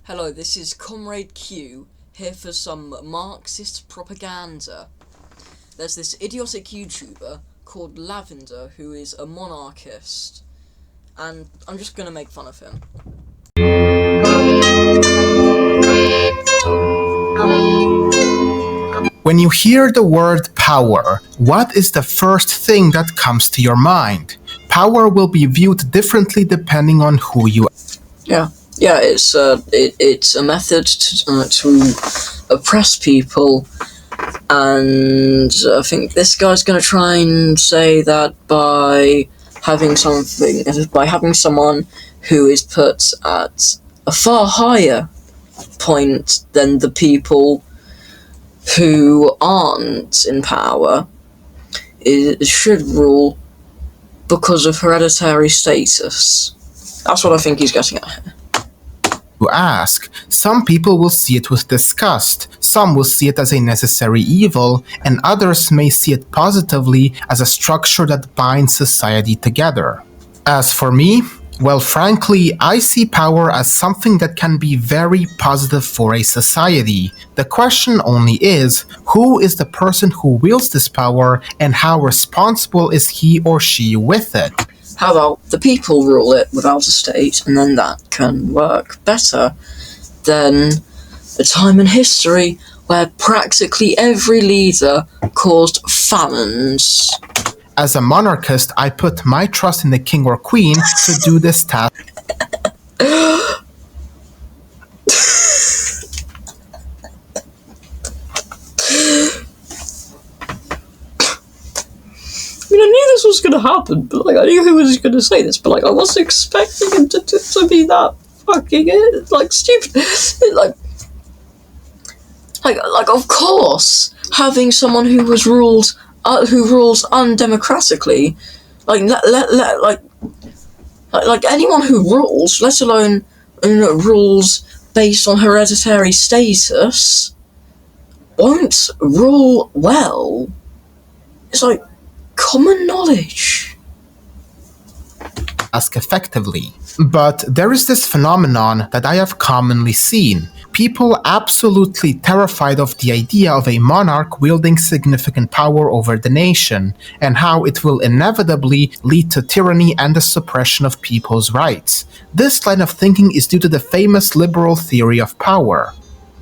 Hello, this is Comrade Q, here for some Marxist propaganda. There's this idiotic YouTuber called Lavender who is a monarchist, and I'm just gonna make fun of him. When you hear the word power, what is the first thing that comes to your mind? Power will be viewed differently depending on who you are. Yeah, it's a method to oppress people, and I think this guy's gonna try and say that by having someone who is put at a far higher point than the people who aren't in power, it should rule because of hereditary status. That's what I think he's getting at here. Ask. Some people will see it with disgust, some will see it as a necessary evil, and others may see it positively as a structure that binds society together. As for me, well, frankly, I see power as something that can be very positive for a society. The question only is, who is the person who wields this power and how responsible is he or she with it? How about the people rule it without a state, and then that can work better than a time in history where practically every leader caused famines. As a monarchist, I put my trust in the king or queen to do this task. I mean, I knew this was going to happen, but I knew he was going to say this, but I wasn't expecting him to be that fucking stupid. Of course, having someone who rules undemocratically, anyone who rules, let alone rules based on hereditary status, won't rule well. It's common knowledge. Ask effectively. But there is this phenomenon that I have commonly seen. People absolutely terrified of the idea of a monarch wielding significant power over the nation, and how it will inevitably lead to tyranny and the suppression of people's rights. This line of thinking is due to the famous liberal theory of power.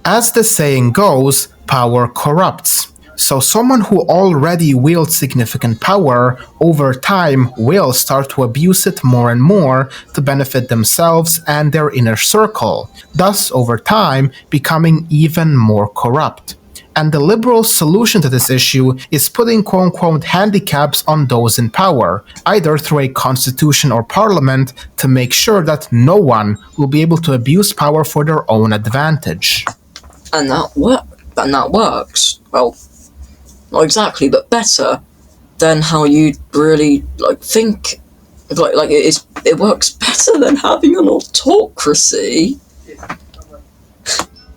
As the saying goes, power corrupts. So someone who already wields significant power, over time will start to abuse it more and more to benefit themselves and their inner circle, thus over time becoming even more corrupt. And the liberal solution to this issue is putting quote-unquote handicaps on those in power, either through a constitution or parliament, to make sure that no one will be able to abuse power for their own advantage. And that works. Well, not exactly, but better than how you really think. It works better than having an autocracy.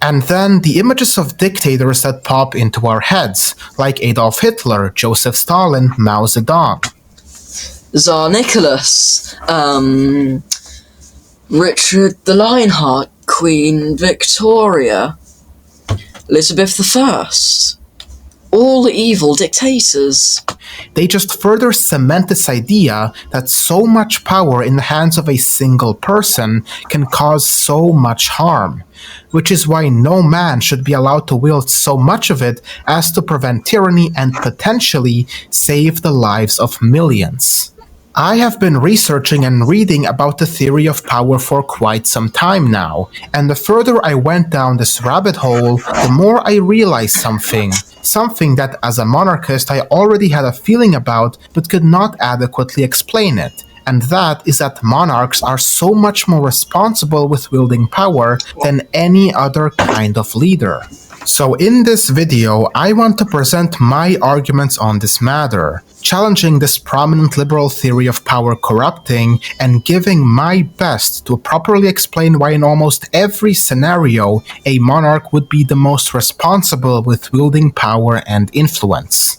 And then the images of dictators that pop into our heads, like Adolf Hitler, Joseph Stalin, Mao Zedong. Tsar Nicholas, Richard the Lionheart, Queen Victoria, Elizabeth I. All evil dictators. They just further cement this idea that so much power in the hands of a single person can cause so much harm, which is why no man should be allowed to wield so much of it as to prevent tyranny and potentially save the lives of millions. I have been researching and reading about the theory of power for quite some time now, and the further I went down this rabbit hole, the more I realized something that as a monarchist I already had a feeling about but could not adequately explain it, and that is that monarchs are so much more responsible with wielding power than any other kind of leader. So in this video, I want to present my arguments on this matter, challenging this prominent liberal theory of power corrupting and giving my best to properly explain why in almost every scenario a monarch would be the most responsible with wielding power and influence.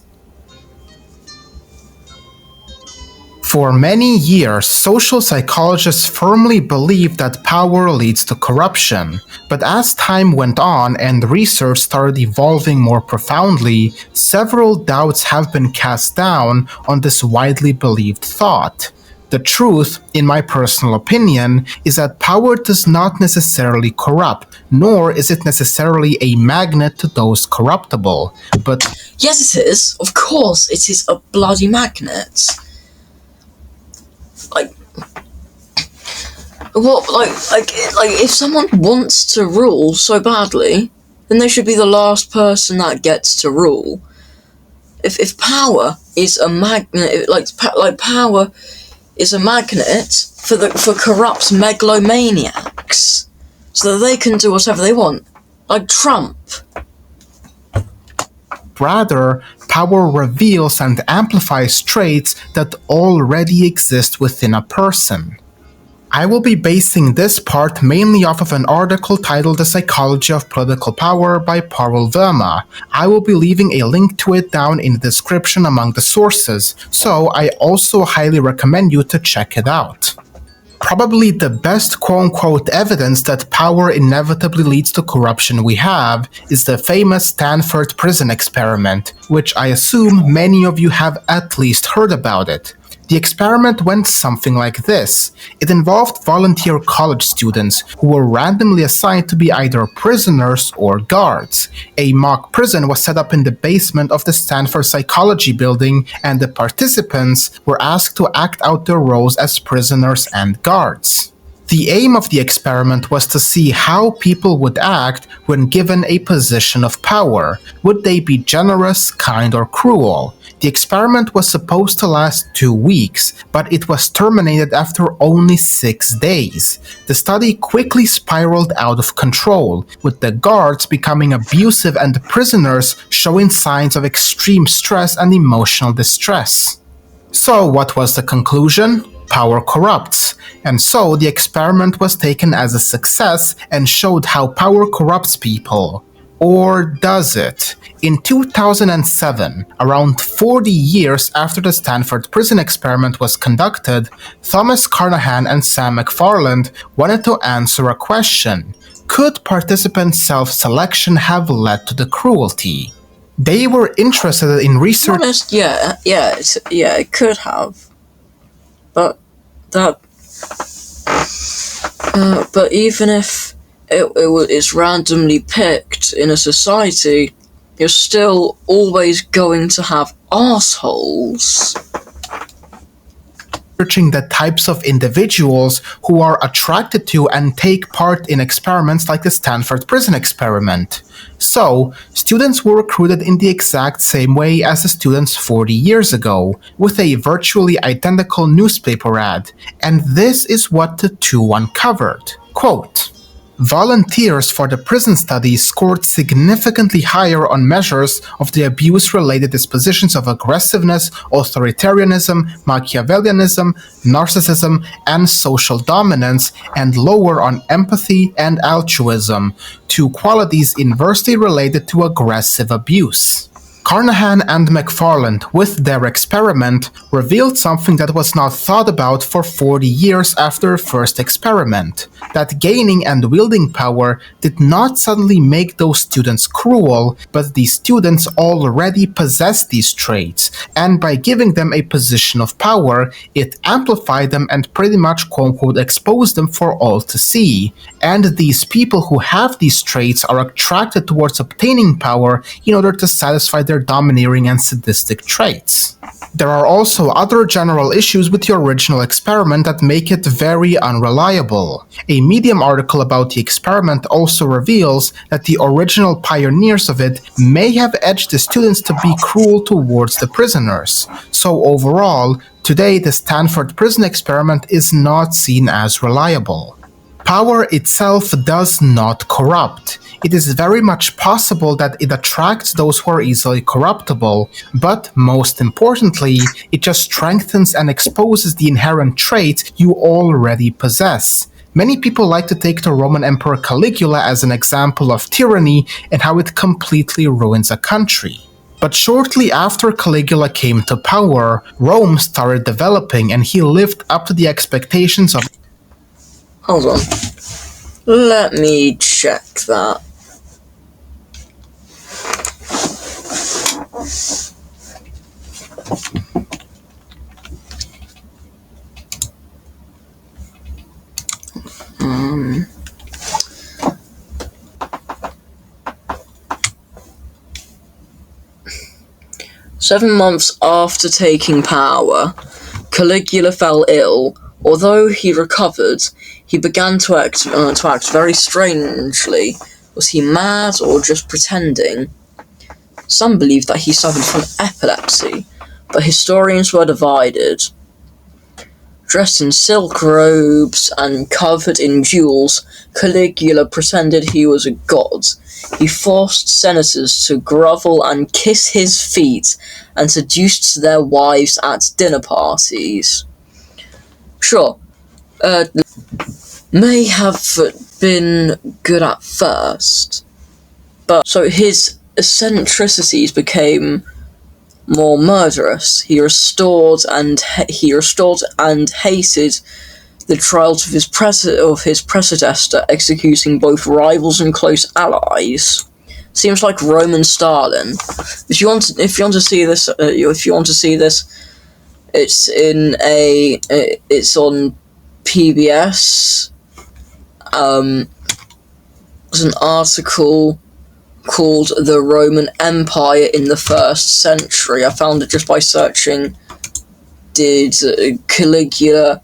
For many years, social psychologists firmly believed that power leads to corruption, but as time went on and research started evolving more profoundly, several doubts have been cast down on this widely believed thought. The truth, in my personal opinion, is that power does not necessarily corrupt, nor is it necessarily a magnet to those corruptible, but Yes, it is. Of course, it is a bloody magnet. If someone wants to rule so badly, then they should be the last person that gets to rule. If power is a magnet, power is a magnet for corrupt megalomaniacs, so that they can do whatever they want, like Trump. rather, power reveals and amplifies traits that already exist within a person. I will be basing this part mainly off of an article titled The Psychology of Political Power by Parul Verma. I will be leaving a link to it down in the description among the sources, so I also highly recommend you to check it out. Probably the best quote-unquote evidence that power inevitably leads to corruption we have is the famous Stanford prison experiment, which I assume many of you have at least heard about it. The experiment went something like this. It involved volunteer college students who were randomly assigned to be either prisoners or guards. A mock prison was set up in the basement of the Stanford Psychology building, and the participants were asked to act out their roles as prisoners and guards. The aim of the experiment was to see how people would act when given a position of power. Would they be generous, kind, or cruel? The experiment was supposed to last 2 weeks, but it was terminated after only 6 days. The study quickly spiraled out of control, with the guards becoming abusive and the prisoners showing signs of extreme stress and emotional distress. So what was the conclusion? Power corrupts, and so the experiment was taken as a success and showed how power corrupts people. Or does it? In 2007, around 40 years after the Stanford prison experiment was conducted, Thomas Carnahan and Sam McFarland wanted to answer a question. Could participant self-selection have led to the cruelty? They were interested in research. Honest, it could have. But even if it's randomly picked in a society, you're still always going to have assholes. Researching the types of individuals who are attracted to and take part in experiments like the Stanford prison experiment. So, students were recruited in the exact same way as the students 40 years ago, with a virtually identical newspaper ad, and this is what the two uncovered. Quote, volunteers for the prison study scored significantly higher on measures of the abuse-related dispositions of aggressiveness, authoritarianism, Machiavellianism, narcissism, and social dominance, and lower on empathy and altruism, two qualities inversely related to aggressive abuse. Carnahan and McFarland, with their experiment, revealed something that was not thought about for 40 years after the first experiment, that gaining and wielding power did not suddenly make those students cruel, but these students already possessed these traits, and by giving them a position of power, it amplified them and pretty much quote-unquote exposed them for all to see. And these people who have these traits are attracted towards obtaining power in order to satisfy their domineering and sadistic traits. There are also other general issues with the original experiment that make it very unreliable. A Medium article about the experiment also reveals that the original pioneers of it may have edged the students to be cruel towards the prisoners. So overall, today the Stanford prison experiment is not seen as reliable. Power itself does not corrupt. It is very much possible that it attracts those who are easily corruptible, but most importantly, it just strengthens and exposes the inherent traits you already possess. Many people like to take the Roman Emperor Caligula as an example of tyranny and how it completely ruins a country. But shortly after Caligula came to power, Rome started developing and he lived up to the expectations of... Hold on. Let me check that. Um... 7 months after taking power, Caligula fell ill. Although he recovered, he began to act very strangely. Was he mad or just pretending? Some believe that he suffered from epilepsy, but historians were divided. Dressed in silk robes and covered in jewels, Caligula pretended he was a god. He forced senators to grovel and kiss his feet and seduced their wives at dinner parties. Sure, may have been good at first, but so his eccentricities became more murderous. He restored and hated the trials of his predecessor, executing both rivals and close allies. Seems like Roman Stalin. If you want to see this, it's on PBS. There's an article called "The Roman Empire in the First Century." I found it just by searching, did Caligula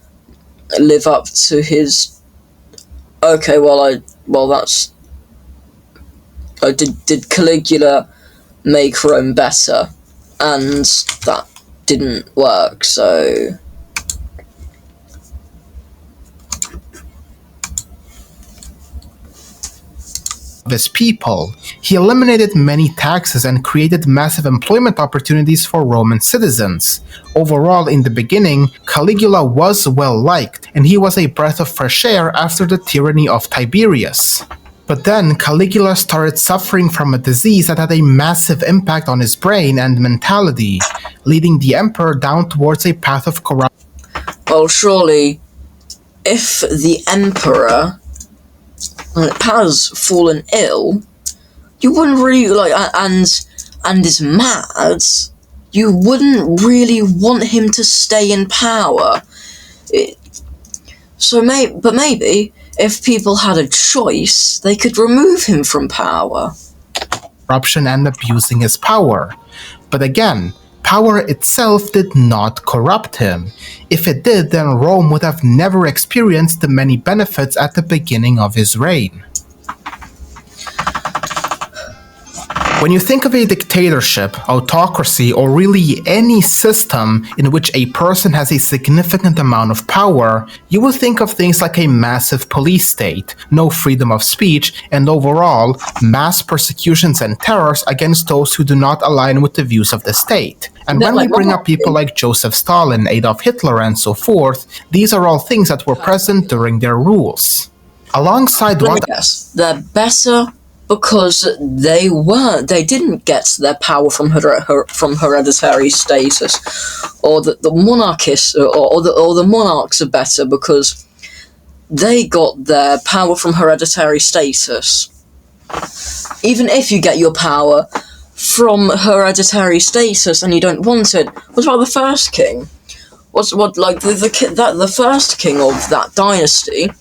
live up to his... Okay, did Caligula make Rome better? And that didn't work, so... his people. He eliminated many taxes and created massive employment opportunities for Roman citizens. Overall, in the beginning, Caligula was well liked, and he was a breath of fresh air after the tyranny of Tiberius. But then Caligula started suffering from a disease that had a massive impact on his brain and mentality, leading the emperor down towards a path of corruption. Well, surely, if the emperor has fallen ill, you wouldn't really and is mad, you wouldn't really want him to stay in power. But maybe if people had a choice, they could remove him from power. Corruption and abusing his power. But again, power itself did not corrupt him. If it did, then Rome would have never experienced the many benefits at the beginning of his reign. When you think of a dictatorship, autocracy, or really any system in which a person has a significant amount of power, you will think of things like a massive police state, no freedom of speech, and overall, mass persecutions and terrors against those who do not align with the views of the state. And when we bring up people like Joseph Stalin, Adolf Hitler, and so forth, these are all things that were present during their rules. Alongside what... Yes, they're better because they didn't get their power from hereditary status, or the monarchists or the monarchs are better because they got their power from hereditary status. Even if you get your power from hereditary status and you don't want it, what about the first king? The first king of that dynasty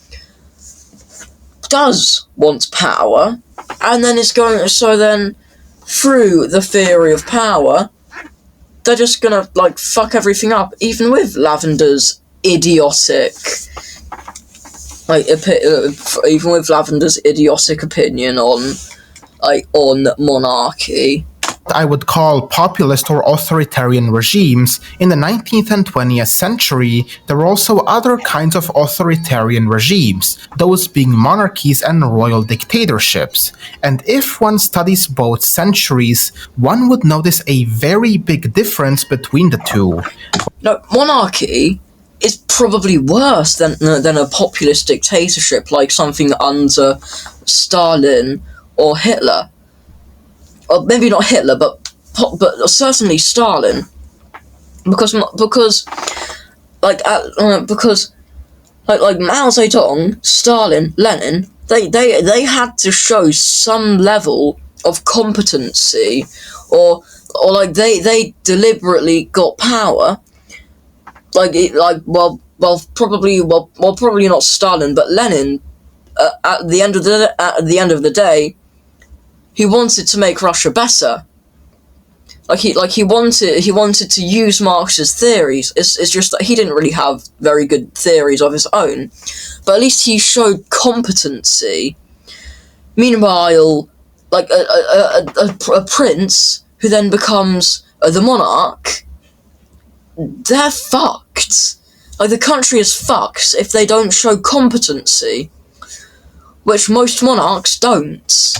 does want power, and then through the theory of power, they're just gonna fuck everything up, even with Lavender's idiotic opinion on monarchy. I would call populist or authoritarian regimes. In the 19th and 20th century, there were also other kinds of authoritarian regimes, those being monarchies and royal dictatorships. And if one studies both centuries, one would notice a very big difference between the two. No, monarchy is probably worse than a populist dictatorship, like something under Stalin or Hitler. Or maybe not Hitler, but certainly Stalin, because like Mao Zedong, Stalin, Lenin, they had to show some level of competency, or like they deliberately got power, probably not Stalin, but Lenin. At the end of the day, he wanted to make Russia better. He wanted to use Marx's theories. It's just that he didn't really have very good theories of his own, but at least he showed competency. Meanwhile, like a prince who then becomes the monarch, they're fucked. Like, the country is fucked if they don't show competency, which most monarchs don't.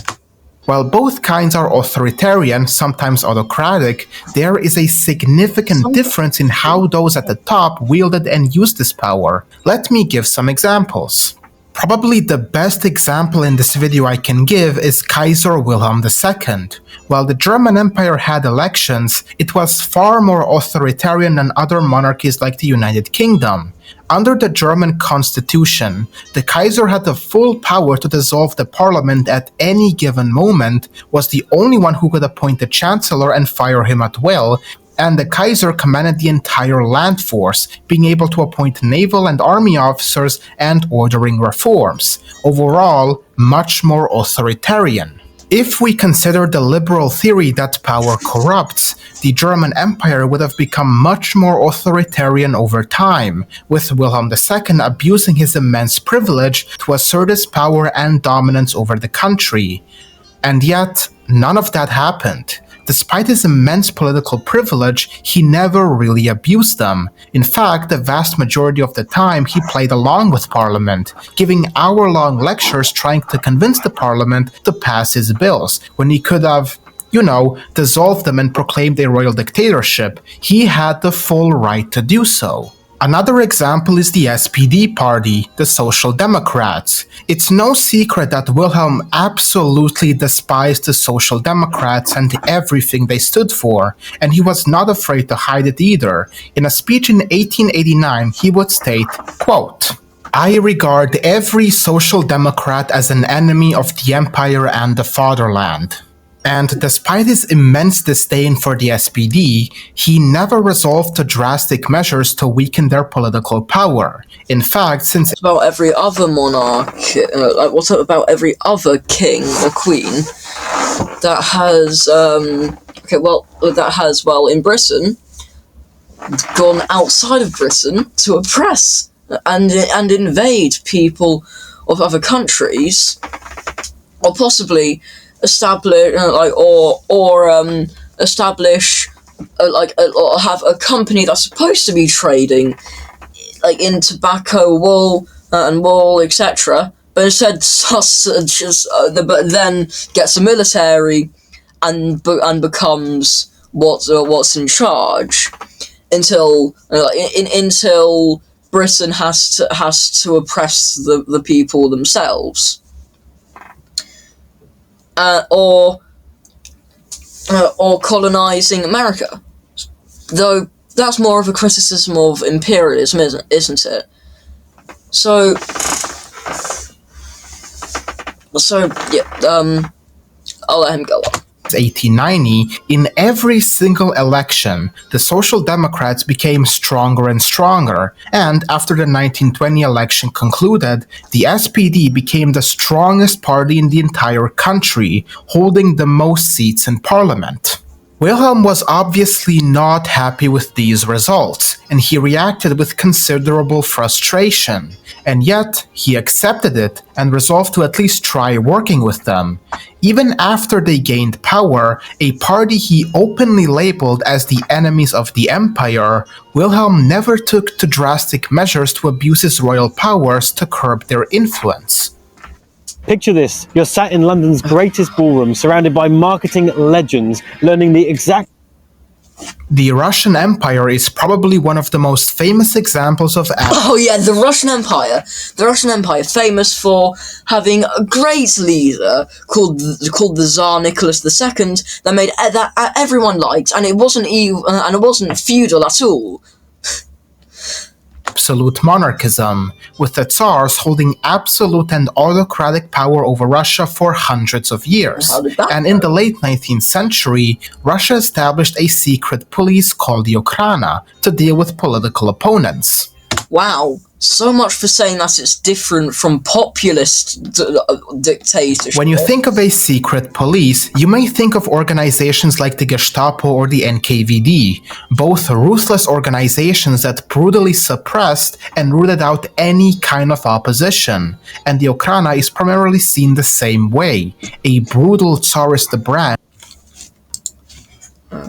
While both kinds are authoritarian, sometimes autocratic, there is a significant difference in how those at the top wielded and used this power. Let me give some examples. Probably the best example in this video I can give is Kaiser Wilhelm II. While the German Empire had elections, it was far more authoritarian than other monarchies like the United Kingdom. Under the German constitution, the Kaiser had the full power to dissolve the parliament at any given moment, was the only one who could appoint the chancellor and fire him at will, and the Kaiser commanded the entire land force, being able to appoint naval and army officers and ordering reforms. Overall, much more authoritarian. If we consider the liberal theory that power corrupts, the German Empire would have become much more authoritarian over time, with Wilhelm II abusing his immense privilege to assert his power and dominance over the country. And yet, none of that happened. Despite his immense political privilege, he never really abused them. In fact, the vast majority of the time he played along with Parliament, giving hour-long lectures trying to convince the Parliament to pass his bills, when he could have, dissolved them and proclaimed a royal dictatorship. He had the full right to do so. Another example is the SPD party, the Social Democrats. It's no secret that Wilhelm absolutely despised the Social Democrats and everything they stood for, and he was not afraid to hide it either. In a speech in 1889, he would state, quote, "I regard every Social Democrat as an enemy of the Empire and the fatherland." And despite his immense disdain for the SPD, he never resolved to drastic measures to weaken their political power. In fact, since about every other monarch, what about every other king or queen that has, in Britain, gone outside of Britain to oppress and invade people of other countries, or possibly establish or have a company that's supposed to be trading in tobacco, wool, etc., but instead but then gets a military and becomes what's in charge until Britain has to oppress the people themselves. Or colonizing America, though that's more of a criticism of imperialism, isn't it? So yeah, I'll let him go on. 1890, in every single election, the Social Democrats became stronger and stronger, and after the 1920 election concluded, the SPD became the strongest party in the entire country, holding the most seats in parliament. Wilhelm was obviously not happy with these results, and he reacted with considerable frustration. And yet, he accepted it and resolved to at least try working with them. Even after they gained power, a party he openly labeled as the enemies of the empire, Wilhelm never took to drastic measures to abuse his royal powers to curb their influence. Picture this, you're sat in London's greatest ballroom, surrounded by marketing legends, learning the exact... The Russian Empire is probably one of the most famous examples of Oh yeah, the Russian Empire. The Russian Empire, famous for having a great leader called the Tsar Nicholas II, that made that everyone liked, and it wasn't feudal at all. absolute monarchism, with the Tsars holding absolute and autocratic power over Russia for hundreds of years. How did that And in the late 19th century, Russia established a secret police called the Okhrana to deal with political opponents. Wow, so much for saying that it's different from populist dictatorship. When you think of a secret police, you may think of organizations like the Gestapo or the NKVD, both ruthless organizations that brutally suppressed and rooted out any kind of opposition. And the Okhrana is primarily seen the same way, a brutal Tsarist branch How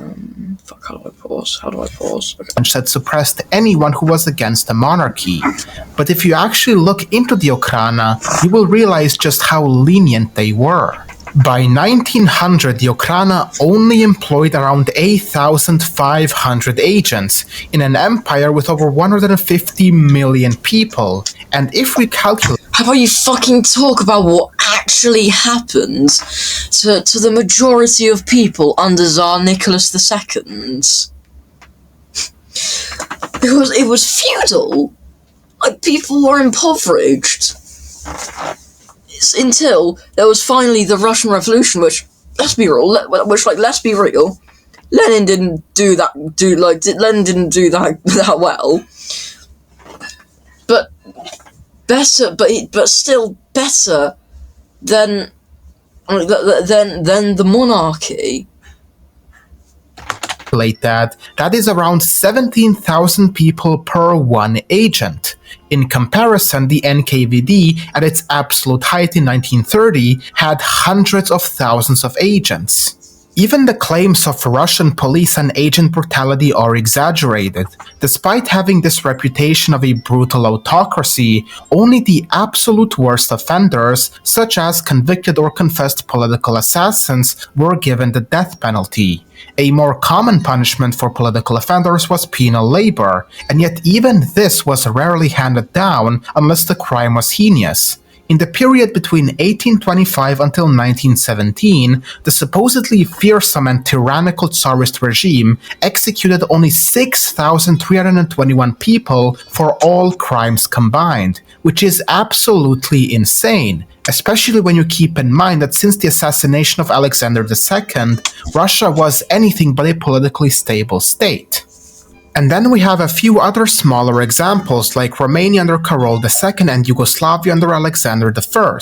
do I pause? Okay. that suppressed anyone who was against the monarchy. But if you actually look into the Okhrana, you will realize just how lenient they were. By 1900, the Okhrana only employed around 8,500 agents in an empire with over 150 million people. And if we calculate... How about you fucking talk about what actually happened to the majority of people under Tsar Nicholas II? It was feudal. Like, people were impoverished. Until there was finally the Russian Revolution, which, let's be real, Lenin didn't do that. Lenin didn't do that well. But better, but still better than the monarchy. That is around 17,000 people per one agent. In comparison, the NKVD, at its absolute height in 1930, had hundreds of thousands of agents. Even the claims of Russian police and agent brutality are exaggerated. Despite having this reputation of a brutal autocracy, only the absolute worst offenders, such as convicted or confessed political assassins, were given the death penalty. A more common punishment for political offenders was penal labor, and yet even this was rarely handed down unless the crime was heinous. In the period between 1825 until 1917, the supposedly fearsome and tyrannical Tsarist regime executed only 6,321 people for all crimes combined, which is absolutely insane, especially when you keep in mind that since the assassination of Alexander II, Russia was anything but a politically stable state. And then we have a few other smaller examples, like Romania under Carol II and Yugoslavia under Alexander I.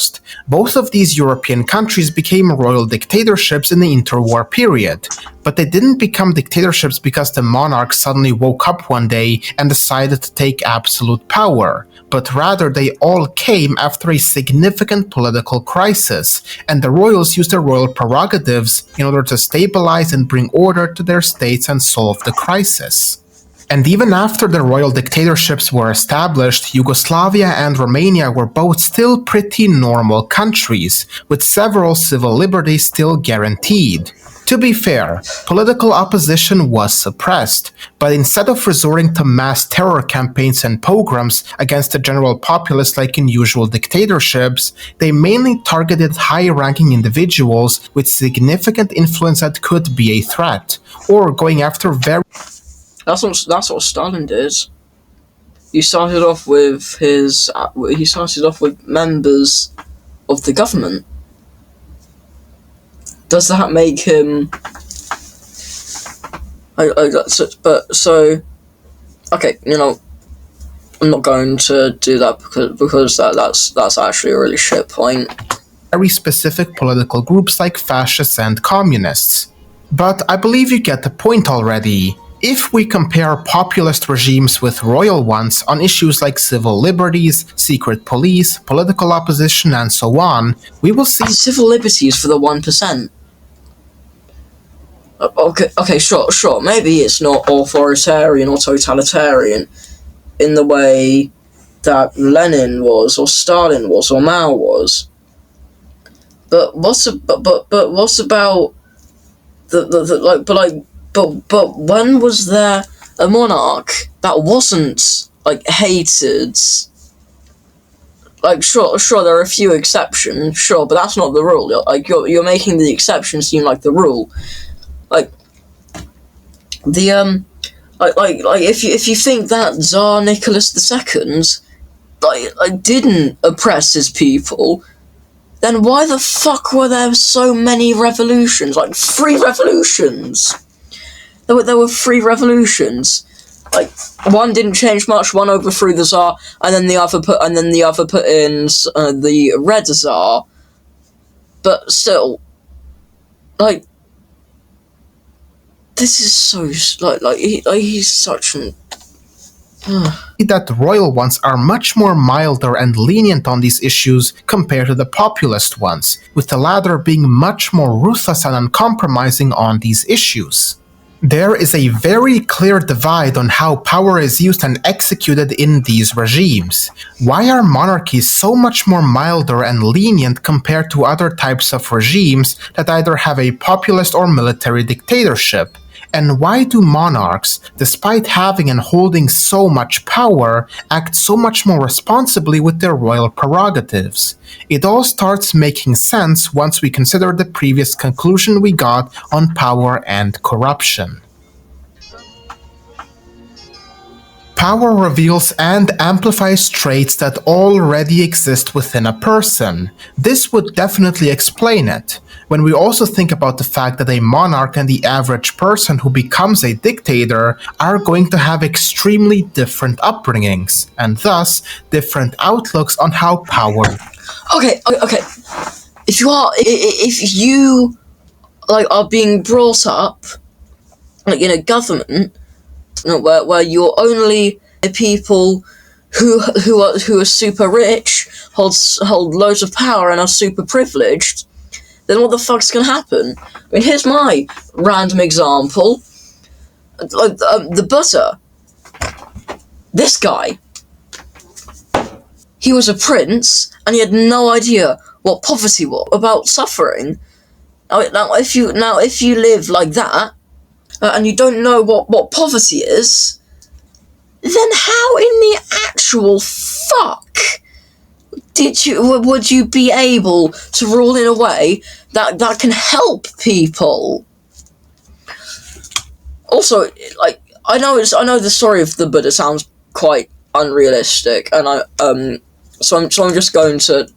Both of these European countries became royal dictatorships in the interwar period. But they didn't become dictatorships because the monarch suddenly woke up one day and decided to take absolute power, but rather they all came after a significant political crisis, and the royals used their royal prerogatives in order to stabilize and bring order to their states and solve the crisis. And even after the royal dictatorships were established, Yugoslavia and Romania were both still pretty normal countries, with several civil liberties still guaranteed. To be fair, political opposition was suppressed, but instead of resorting to mass terror campaigns and pogroms against the general populace like in usual dictatorships, they mainly targeted high-ranking individuals with significant influence that could be a threat, or going after very... That's what Stalin did. He started off with members of the government. Does that make him? Okay, I'm not going to do that because that's actually a really shit point. Very specific political groups like fascists and communists. But I believe you get the point already. If we compare populist regimes with royal ones on issues like civil liberties, secret police, political opposition, and so on, we will see civil liberties for the 1%. Okay, sure. Maybe it's not authoritarian or totalitarian in the way that Lenin was, or Stalin was, or Mao was. But what's about But when was there a monarch that wasn't like hated? Like sure, there are a few exceptions, sure, but that's not the rule. You're making the exception seem like the rule. Like the like if you think that Tsar Nicholas II didn't oppress his people, then why the fuck were there so many revolutions? Like 3 revolutions. There were 3 revolutions. Like one didn't change much. One overthrew the Tsar, and then the other put in the Red Tsar. But still, like this is so he's such an. That the royal ones are much more milder and lenient on these issues compared to the populist ones, with the latter being much more ruthless and uncompromising on these issues. There is a very clear divide on how power is used and executed in these regimes. Why are monarchies so much more milder and lenient compared to other types of regimes that either have a populist or military dictatorship? And why do monarchs, despite having and holding so much power, act so much more responsibly with their royal prerogatives? It all starts making sense once we consider the previous conclusion we got on power and corruption. Power reveals and amplifies traits that already exist within a person. This would definitely explain it. When we also think about the fact that a monarch and the average person who becomes a dictator are going to have extremely different upbringings, and thus different outlooks on how power. Okay. If you are being brought up in a government where you're only people who are super rich, hold loads of power and are super privileged, then what the fuck's gonna happen? I mean, here's my random example. The Buddha. This guy. He was a prince, and he had no idea what poverty was, about suffering. Now, if you live like that, and you don't know what poverty is, then how in the actual fuck would you be able to rule in a way that can help people? Also, I know the story of the Buddha sounds quite unrealistic, and so I'm just going to.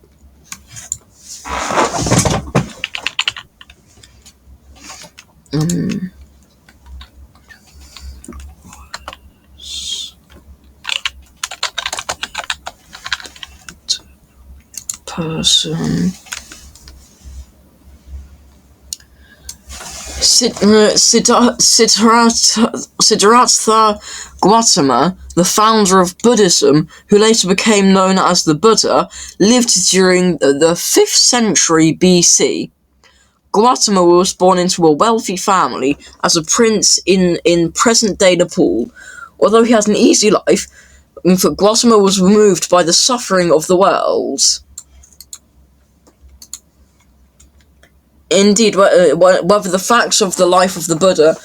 Person. Siddhartha Gautama, the founder of Buddhism, who later became known as the Buddha, lived during the 5th century BC. Gautama was born into a wealthy family as a prince in present-day Nepal. Although he had an easy life, Gautama was removed by the suffering of the world. Indeed, whether the facts of the life of the Buddha,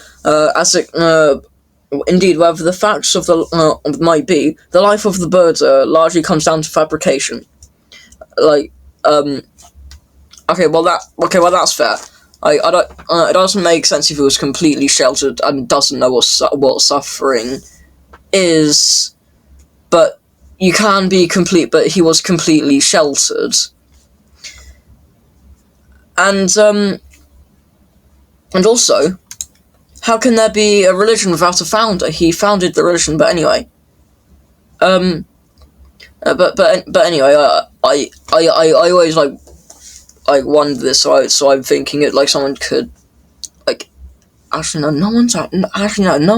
whether the facts of the might be, the life of the Buddha largely comes down to fabrication. Okay, well that's fair. It doesn't make sense if he was completely sheltered and doesn't know what suffering is, but you can be but he was completely sheltered. And also, how can there be a religion without a founder? He founded the religion, but anyway. But anyway, I always wonder this, so I'm thinking it someone could no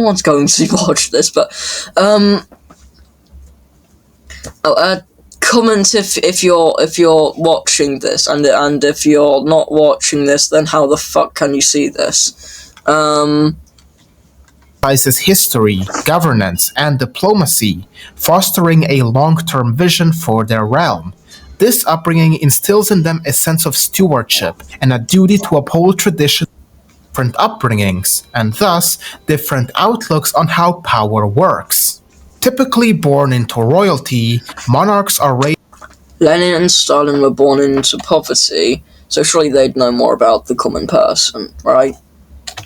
one's going to watch this, but comment if you're watching this, and if you're not watching this, then how the fuck can you see this? History, governance, and diplomacy, fostering a long-term vision for their realm. This upbringing instills in them a sense of stewardship and a duty to uphold tradition different upbringings, and thus different outlooks on how power works. Typically born into royalty, monarchs are raised. Lenin and Stalin were born into poverty, so surely they'd know more about the common person, right?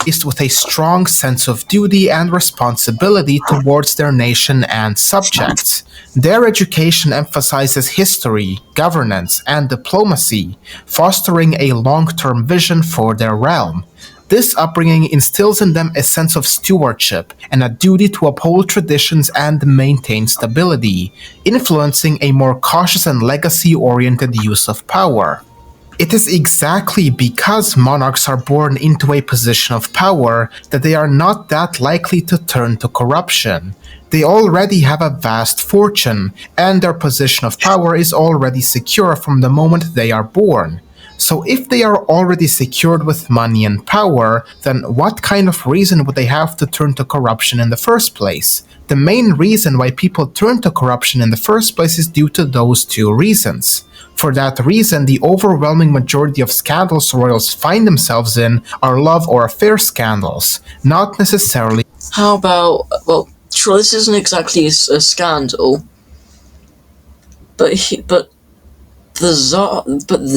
With a strong sense of duty and responsibility towards their nation and subjects. Their education emphasizes history, governance, and diplomacy, fostering a long-term vision for their realm. This upbringing instills in them a sense of stewardship and a duty to uphold traditions and maintain stability, influencing a more cautious and legacy-oriented use of power. It is exactly because monarchs are born into a position of power that they are not that likely to turn to corruption. They already have a vast fortune, and their position of power is already secure from the moment they are born. So if they are already secured with money and power, then what kind of reason would they have to turn to corruption in the first place? The main reason why people turn to corruption in the first place is due to those two reasons. For that reason, the overwhelming majority of scandals royals find themselves in are love or affair scandals, not necessarily. How about, well, sure, this isn't exactly a scandal, but the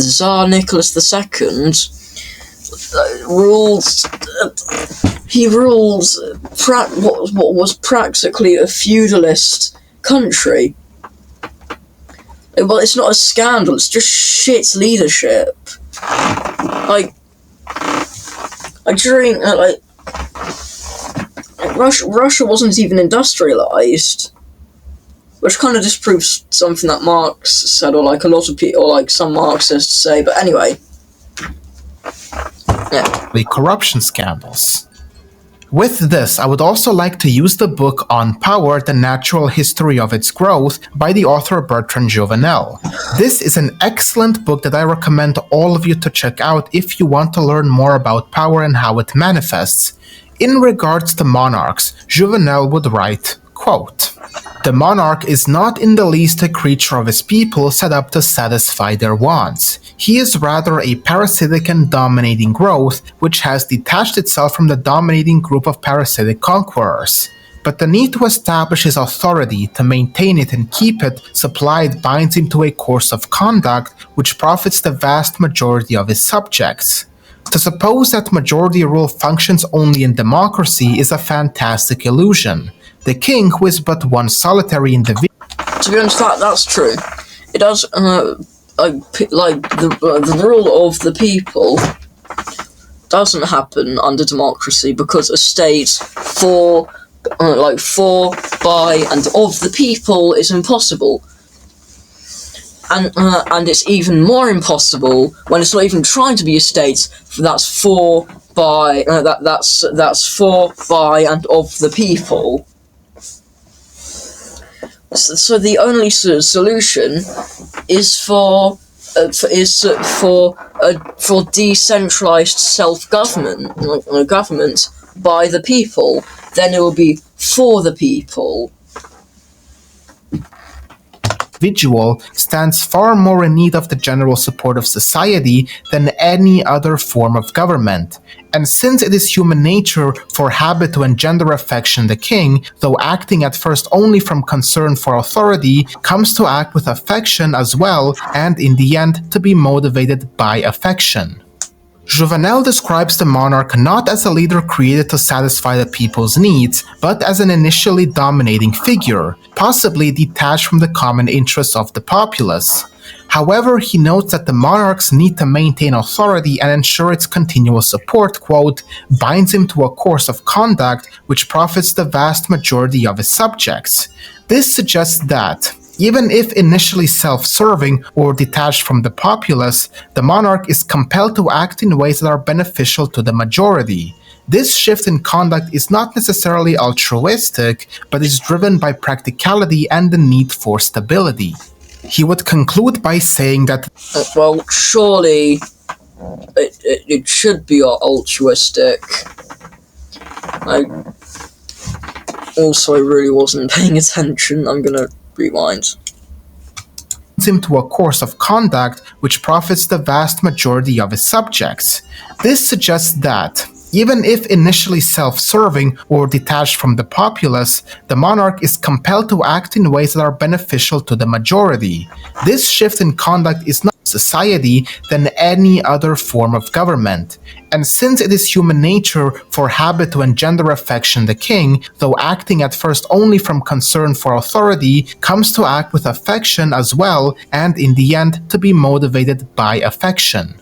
Tsar Nicholas II rules. He rules what was practically a feudalist country. Well, it's not a scandal, it's just shit leadership. During Russia wasn't even industrialized, which kind of disproves something that Marx said, or like a lot of people, or like some Marxists say. But anyway, yeah. The corruption scandals. With this, I would also like to use the book On Power, The Natural History of Its Growth by the author Bertrand Juvenel. This is an excellent book that I recommend all of you to check out if you want to learn more about power and how it manifests. In regards to monarchs, Juvenel would write, quote, "The monarch is not in the least a creature of his people set up to satisfy their wants. He is rather a parasitic and dominating growth which has detached itself from the dominating group of parasitic conquerors. But the need to establish his authority, to maintain it and keep it supplied binds him to a course of conduct which profits the vast majority of his subjects. To suppose that majority rule functions only in democracy is a fantastic illusion. The king, who is but one solitary individual." To be honest, that's true. It does, the rule of the people doesn't happen under democracy because a state for, by, and of the people is impossible. And it's even more impossible when it's not even trying to be a state that's for, by, that's for, by, and of the people. So the only solution is for decentralized self-government, government by the people. Then it will be for the people. Individual stands far more in need of the general support of society than any other form of government. And since it is human nature for habit to engender affection in the king, though acting at first only from concern for authority, comes to act with affection as well, and in the end to be motivated by affection. Juvenel describes the monarch not as a leader created to satisfy the people's needs, but as an initially dominating figure, possibly detached from the common interests of the populace. However, he notes that the monarch's need to maintain authority and ensure its continual support, quote, binds him to a course of conduct which profits the vast majority of his subjects. This suggests that, even if initially self-serving or detached from the populace, the monarch is compelled to act in ways that are beneficial to the majority. This shift in conduct is not necessarily altruistic, but is driven by practicality and the need for stability. He would conclude by saying that, well, surely it should be altruistic. Also, I really wasn't paying attention. I'm gonna rewind. Him to a course of conduct which profits the vast majority of his subjects. This suggests that, Even if initially self-serving or detached from the populace, the monarch is compelled to act in ways that are beneficial to the majority. This shift in conduct is not society than any other form of government. And since it is human nature for habit to engender affection in the king, though acting at first only from concern for authority, comes to act with affection as well, and in the end to be motivated by affection.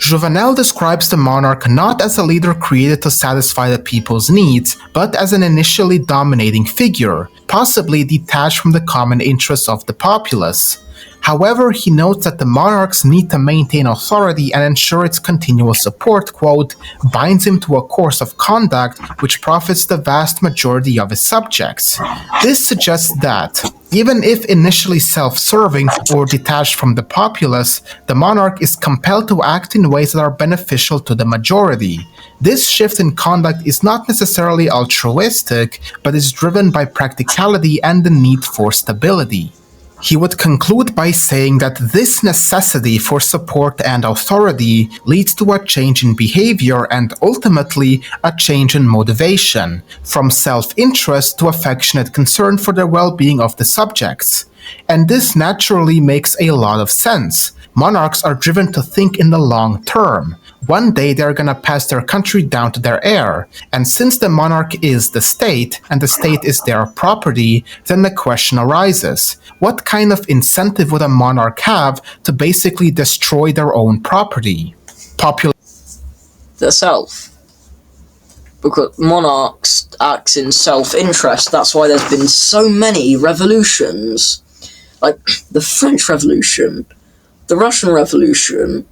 Juvenal describes the monarch not as a leader created to satisfy the people's needs, but as an initially dominating figure, possibly detached from the common interests of the populace. However, he notes that the monarch's need to maintain authority and ensure its continual support, quote, binds him to a course of conduct which profits the vast majority of his subjects. This suggests that, even if initially self-serving or detached from the populace, the monarch is compelled to act in ways that are beneficial to the majority. This shift in conduct is not necessarily altruistic, but is driven by practicality and the need for stability. He would conclude by saying that this necessity for support and authority leads to a change in behavior and ultimately a change in motivation, from self-interest to affectionate concern for the well-being of the subjects. And this naturally makes a lot of sense. Monarchs are driven to think in the long term. One day they're gonna pass their country down to their heir, and since the monarch is the state, and the state is their property, then the question arises, what kind of incentive would a monarch have to basically destroy their own property? The self. Because monarchs act in self-interest, that's why there's been so many revolutions. Like the French Revolution, the Russian Revolution,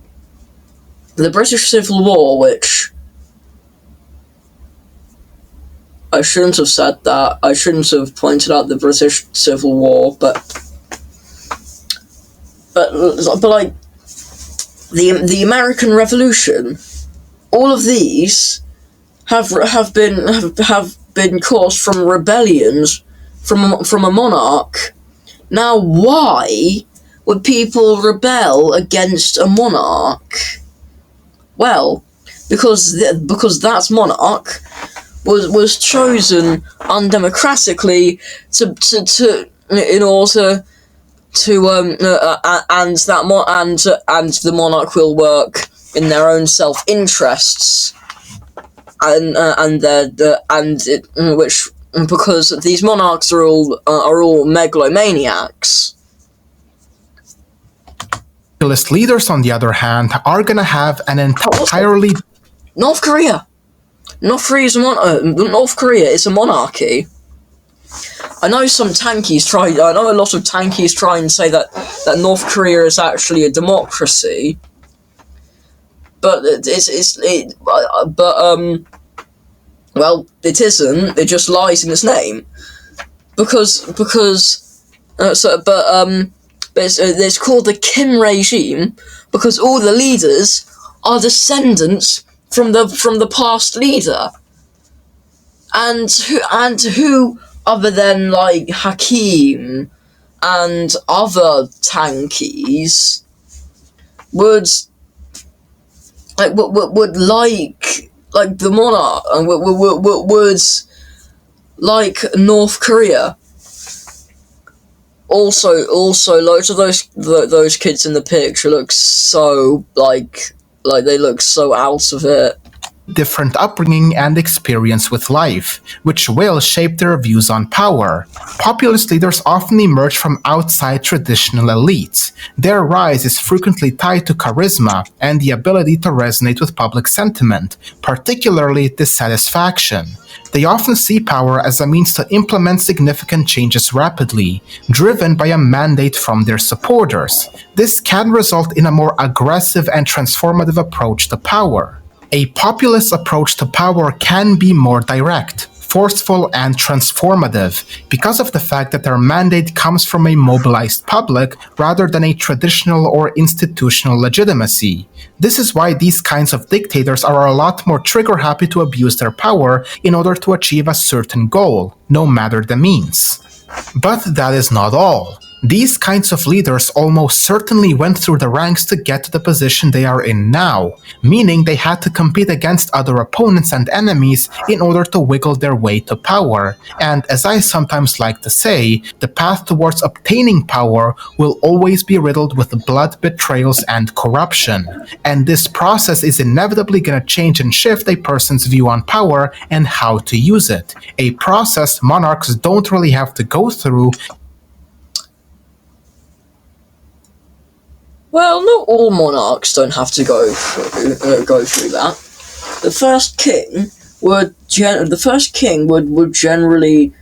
the British Civil War, which I shouldn't have said that. I shouldn't have pointed out the British Civil War, but like the American Revolution, all of these have been caused from rebellions from a monarch. Now, why would people rebel against a monarch? Well, because that monarch was chosen undemocratically in order to and the monarch will work in their own self-interests because these monarchs are all megalomaniacs. Populist leaders, on the other hand, are gonna have an entirely... North Korea is a monarchy. I know a lot of tankies try and say that North Korea is actually a democracy, but it isn't. It just lies in its name, it's called the Kim regime because all the leaders are descendants from the past leader, and who other than like Hakim and other tankies would like the monarch and would like North Korea. Also, loads of those kids in the picture look so like they look so out of it. Different upbringing and experience with life, which will shape their views on power. Populist leaders often emerge from outside traditional elites. Their rise is frequently tied to charisma and the ability to resonate with public sentiment, particularly dissatisfaction. They often see power as a means to implement significant changes rapidly, driven by a mandate from their supporters. This can result in a more aggressive and transformative approach to power. A populist approach to power can be more direct, forceful, and transformative because of the fact that their mandate comes from a mobilized public rather than a traditional or institutional legitimacy. This is why these kinds of dictators are a lot more trigger-happy to abuse their power in order to achieve a certain goal, no matter the means. But that is not all. These kinds of leaders almost certainly went through the ranks to get to the position they are in now, meaning they had to compete against other opponents and enemies in order to wiggle their way to power. And as I sometimes like to say, the path towards obtaining power will always be riddled with blood, betrayals, and corruption. And this process is inevitably going to change and shift a person's view on power and how to use it. A process monarchs don't really have to go through. Well, not all monarchs don't have to go through that. The first king would generally,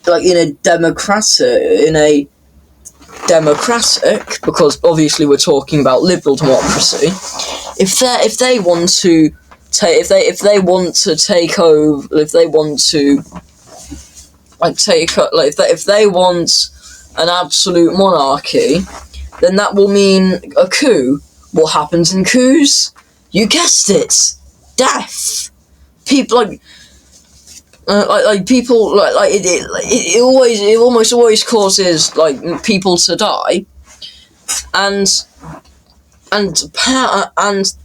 like in a democratic, because obviously we're talking about liberal democracy. If they want to take over, if they want an absolute monarchy, then that will mean a coup. What happens in coups? You guessed it, death. People it almost always causes like people to die, and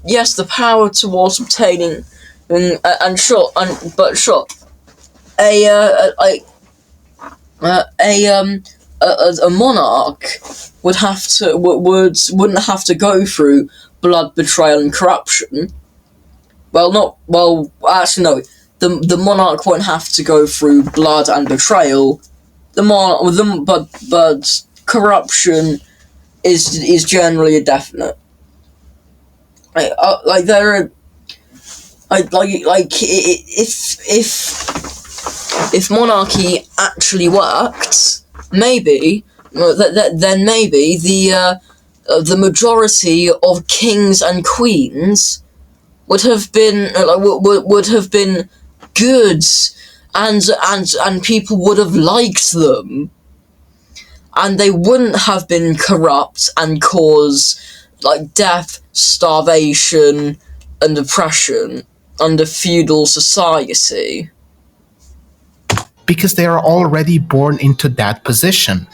yes, the power towards obtaining a monarch wouldn't have to go through blood, betrayal, and corruption. Actually no. The monarch won't have to go through blood and betrayal. But corruption is generally a definite. If monarchy actually worked, maybe then maybe the majority of kings and queens would have been good, and people would have liked them, and they wouldn't have been corrupt and cause like death, starvation, and oppression under feudal society. Because they are already born into that position.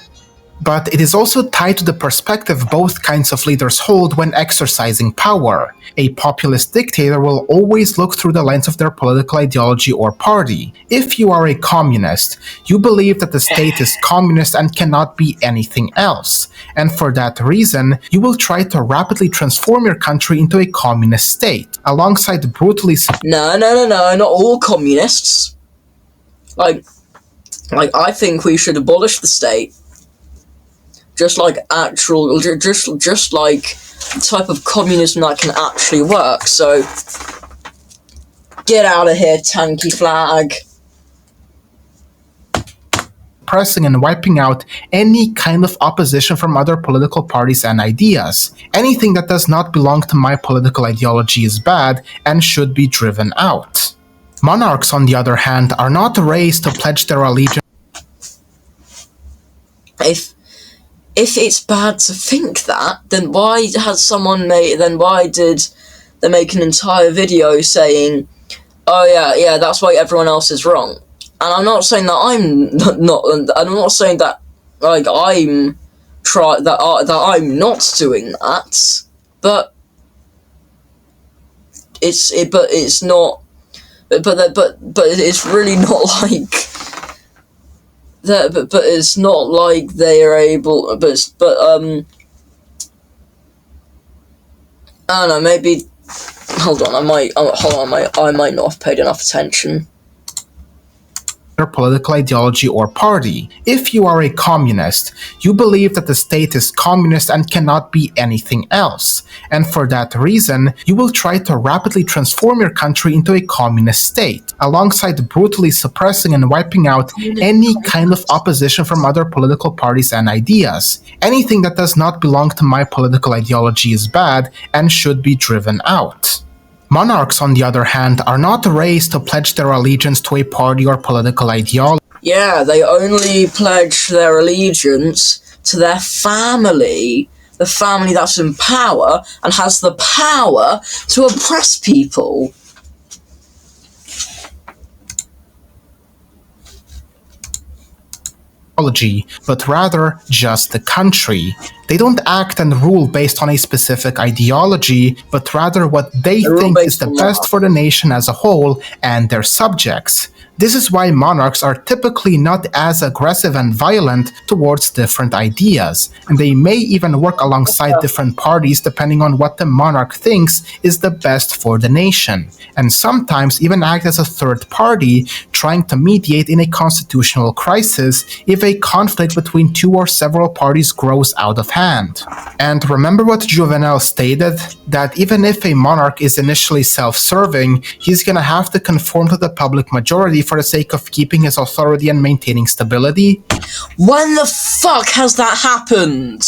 But it is also tied to the perspective both kinds of leaders hold when exercising power. A populist dictator will always look through the lens of their political ideology or party. If you are a communist, you believe that the state is communist and cannot be anything else. And for that reason, you will try to rapidly transform your country into a communist state, alongside brutally... No, not all communists. Like I think we should abolish the state. Just like the type of communism that can actually work. So, get out of here, tanky flag. Pressing and wiping out any kind of opposition from other political parties and ideas. Anything that does not belong to my political ideology is bad and should be driven out. Monarchs, on the other hand, are not raised to pledge their allegiance. If it's bad to think that, then why did they make an entire video saying, oh yeah, that's why everyone else is wrong? And I'm not saying that I'm not saying that like I'm not doing that, but it's really not like that. But it's not like they are able. I don't know. Maybe. Hold on. I might not have paid enough attention. Political ideology or party. If you are a communist, you believe that the state is communist and cannot be anything else, and for that reason, you will try to rapidly transform your country into a communist state, alongside brutally suppressing and wiping out any kind of opposition from other political parties and ideas. Anything that does not belong to my political ideology is bad and should be driven out. Monarchs, on the other hand, are not raised to pledge their allegiance to a party or political ideology. Yeah, they only pledge their allegiance to their family, the family that's in power and has the power to oppress people. ideology, but rather just the country. They don't act and rule based on a specific ideology, but rather what they think is the best for the nation as a whole and their subjects. This is why monarchs are typically not as aggressive and violent towards different ideas, and they may even work alongside different parties depending on what the monarch thinks is the best for the nation, and sometimes even act as a third party, trying to mediate in a constitutional crisis if a conflict between two or several parties grows out of hand. And remember what Juvenal stated? That even if a monarch is initially self-serving, he's gonna have to conform to the public majority for the sake of keeping his authority and maintaining stability. When the fuck has that happened?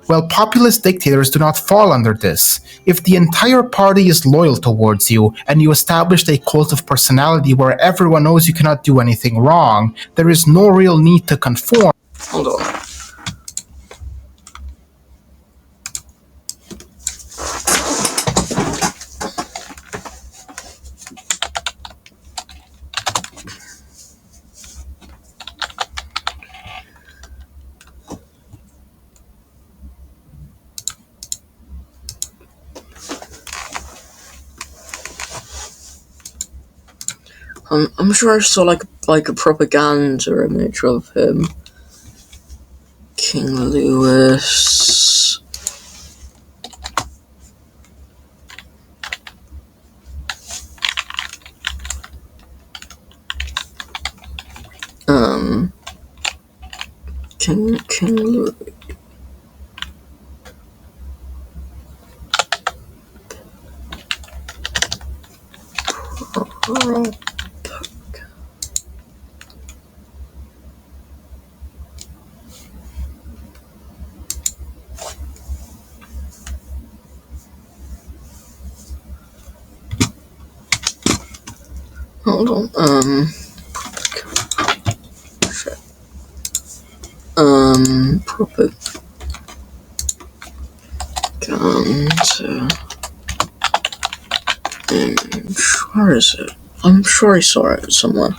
Well, populist dictators do not fall under this. If the entire party is loyal towards you, and you established a cult of personality where everyone knows you cannot do anything wrong, there is no real need to conform. Hold on. I'm sure I saw like a propaganda image of him. King Louis. King Louis. Hold on, shit. Propaganda. Where is it? I'm sure I saw it somewhere.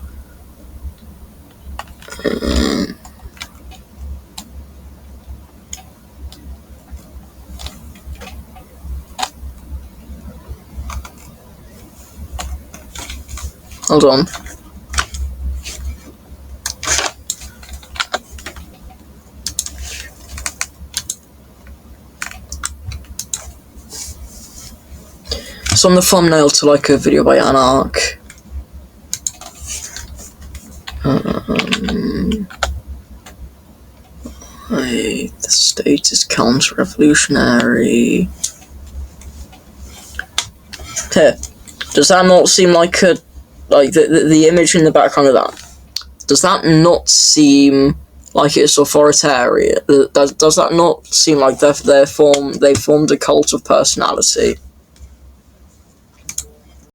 Hold on. It's on the thumbnail to like a video by Anarch. The state is counter-revolutionary. Here, does that not seem like a the image in the background of that? Does that not seem like it's authoritarian? Does that not seem like they formed a cult of personality?